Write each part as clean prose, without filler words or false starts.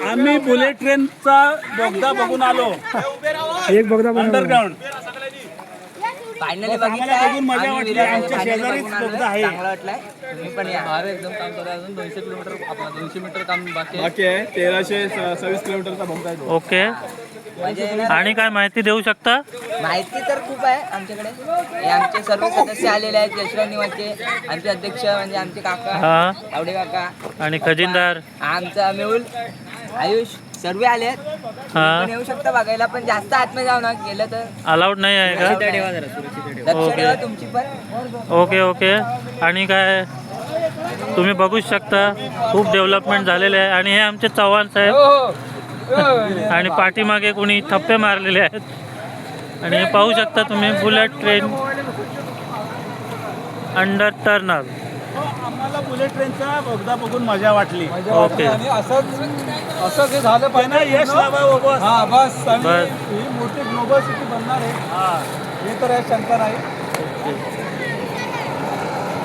आम्ही बुलेट ट्रेनचा बोगदा बघून आलो. एक बोगदा अंडरग्राउंड फायनली बघून मजा वाटली. आमच्या शेजारीच बोगदा आहे. चांगला वाटलाय. तुम्ही पण या. भारी एकदम काम चालू आहे. अजून 200 किलोमीटर आपला 200 मीटर काम बाकी बाकी आहे. 1326 किलोमीटरचा बोगदा आहे. ओके. आणि काय माहिती देऊ शकता? माहिती तर खूप आहे आमच्याकडे. हे आमचे सर्व सदस्य आलेले आहेत. यशवंत निवाचे आमचे अध्यक्ष म्हणजे आमचे काका आवडे काका आणि खजिनदार आमचा मेहुल आयुष सर्व आले आहेत. पण येऊ शकता बघायला पण जास्त आतमध्ये जाऊ ना गेलं तर अलाउड नाही आहे का? लक्ष ठेवा तुमची पण. Okay okay. आणि काय तुम्ही बघू शकता खूप डेव्हलपमेंट झालेले आहे. आणि हे आमचे चव्हाण साहेब आणि पाठीमागे कोणी थप्पे मारलेले आहेत. आणि हे पाहू शकता तुम्ही बुलेट ट्रेन अंडर टर्नल. आम्हाला बुलेट ट्रेनचा बोगदा बघून मजा वाटली. ओके. असं हे झालं पाहिजे. यश लाभावं बस. बस. ही मोठी ग्लोबल सिटी बनणार आहे. हे तर आहे शंका नाही.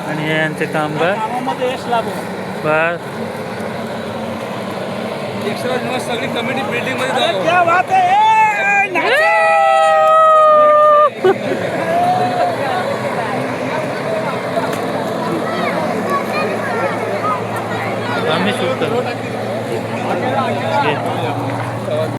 आणि हे यांचे कामगार कामामध्ये यश लाभो. बस. सगळी कमिटी बिल्डिंग मध्ये क्या बात है.